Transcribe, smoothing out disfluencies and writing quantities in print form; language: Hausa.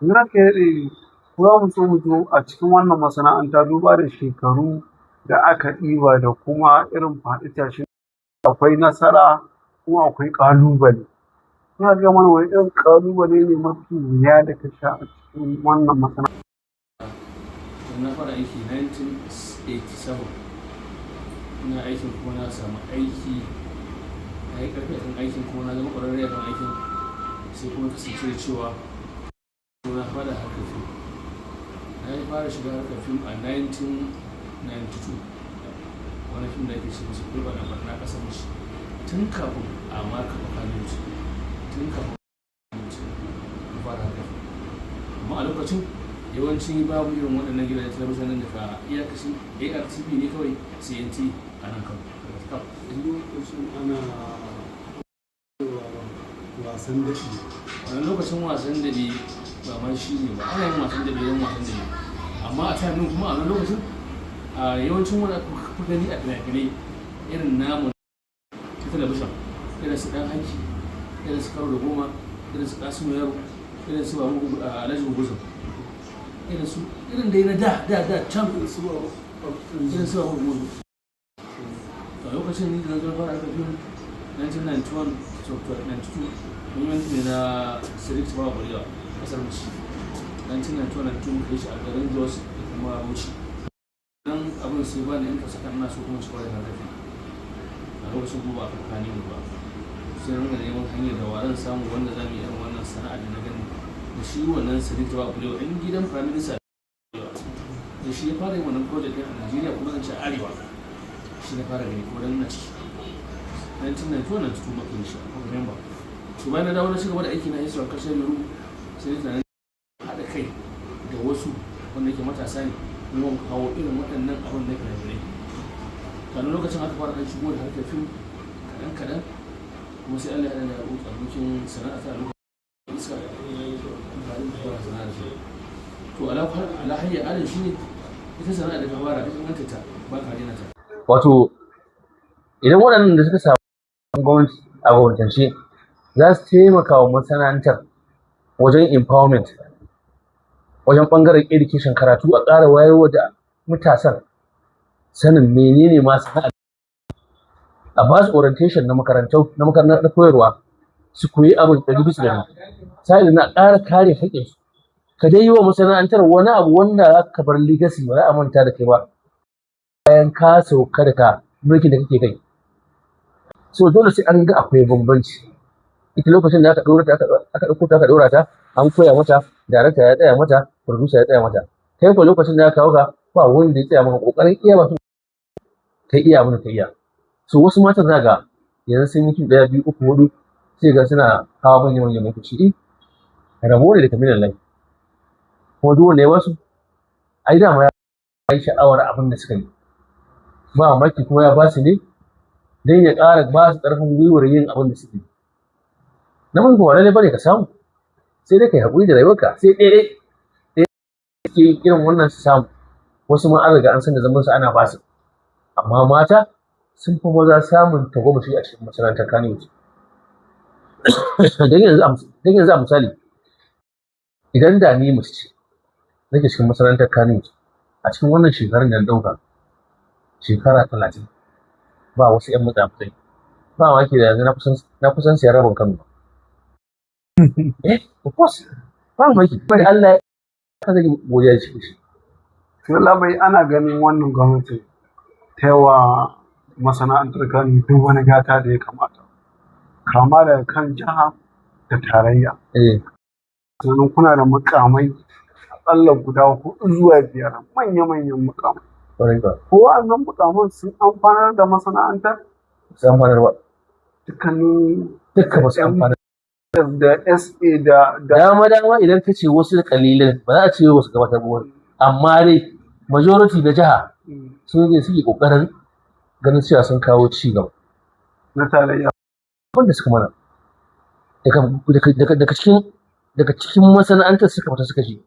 Ranka ya daɗe, za mu so mu zo a cikin wannan masana'anta duba da shekaru da aka ɗiba da kuma irin faɗi tashin akwai nasara kuma akwai ƙalubale. Ina gaya mana wani irin ƙalubale ne mafi wuya da ka sha a cikin wannan masana'anta. Na fara aiki 1987. Ina aikin kuma na samu aiki, na yi ƙarfi a kan aikin kuma na zama ƙwararre a kan aikin, sai kuma kasance da cewa na fara harkar fim. Na yi fara shiga harkar fim a 1992. Wani fim da ake ce masa Kulba na ƙasar Mushi. Tun kafin a maka Kannywood, tun kafin na fara harkar fim. Amma a lokacin yawanci babu irin waɗannan gidajen talabijin nan daga iyakacin ARTV ne kawai, CNT a nan kan. Lokacin ana wasan daɗi. Wani lokacin wasan daɗi ba ma shi ne ba, ana yin wasan daɗi don wasan daɗi. Amma a time kuma a wani lokacin yawancin wani kuka gani a fina-finai irin namu ta talabijin, irin su ɗan hanki, irin su Karo da Goma, irin su Kasimu Yaro, irin su Alhaji Guguzun, irin dai na da can irin su Babu Gudu. A lokacin ni da na zo fara harkar fim 1991 to 92, muhimmanci ne na Sadiq Tafawa Balewa ƙasar Bauchi. 1992 muka yi shi a garin Jos da kuma Bauchi. Nan abin sai ba ni interest kan ina so kuma ci gaba da harkar fim. A lokacin kuma ba a karkani ba. Sai na rinka neman hanyar da waran samu wanda za mu yi irin wannan sana'a da na gani. Da shi wannan Sadiq Tafawa Balewa ɗan gidan Prime Minister da shi ya fara yin wannan project ɗin a Najeriya kuma zan ce Arewa. Shi na fara gani kuma dan na ciki. 1992 muka yi shi, I remember. To bayan na dawo na cigaba da aiki na Yesu a ƙarshen Yoro, sai na tunanin haɗa kai da wasu wanda ke matasa ne kuma kawo irin waɗannan abin da fina-finai. Kanin lokacin aka fara ɗan shigo da harkar fim kaɗan kuma sai Allah ya haɗa da abokin sana'a ta lokacin iska da fara sana'a da shi. To alhayyar adin shi ne ita sana'a da ka fara ita nganta ta ba ka daina ta. Wato idan waɗannan da suka samu gwamnati a gwamnatance za su taimaka wa masana'antar wajen empowerment, wajen ɓangaren education karatu a ƙara wayarwa da matasan sanin menene ma sana'ar, a ba su orientation na makarantar koyarwa su koyi abin ɗari bisa ɗari, sa'ilin na ƙara kare haƙƙinsu. Ka dai yi wa masana'antar wani abu wanda za ka bar legacy ba za a manta da kai ba bayan ka sauka daga mulkin da kake kai. So dole sai an ga akwai bambanci. Ita lokacin da aka ɗauko ta aka ɗora ta, an koya mata, darakta ya tsaya mata, producer ya tsaya mata. Kai ko lokacin da aka kawo ka ba wanda ya tsaya maka ƙoƙarin iya ba kai iya abin da ka iya. So wasu matan za ga yanzu sun yi fim ɗaya, biyu, uku, huɗu sai ga suna hawa manyan motoci. Rabo ne da kamilan lai. Kuma duk wanda ya basu, ai dama ya yi sha'awar abin da suka yi. Ba mamaki kuma ya basu ne don ya ƙara ba su ƙarfin gwiwar yin abin da suke yi. Namiji ba lallai bane ka samu, sai dai kai haƙuri da rayuwarka, sai ɗaya ke irin wannan su samu. Wasu ma an riga an san da zaman su ana basu. Amma mata sun fi maza samun tagomashi a cikin masana'antar Kannywood. Don yanzu a misali, idan da ni mace ce nake cikin masana'antar Kannywood a cikin wannan shekarun da na ɗauka, shekara 30, ba wasu 'yan matsatsai, ba mamaki da yanzu na kusan siyan rabin Kano. Of course, ba mamaki, bari Allah ya zai godiya da shi. Labai ana ganin wannan gwamnati ta yawa masana'antar Kannywood duk wani gata da ya kamata. Kama daga kan jiha da tarayya. Sannan kuna da mukamai aƙalla guda 4 zuwa 5 manya-manyan mukamai. Ko wa'annan mukaman sun amfanar da masana'antar? Sun amfanar ba. Dukkan ba su amfanar. Da SA da dama idan ka ce wasu ƙalilan ba za a ce wasu gabatar ba, amma dai majority na jiha sun ne suke ƙoƙarin ganin cewa sun kawo ci gaba. Na tarayya. Wanda suka mana daga cikin masana'antar suka fita suka je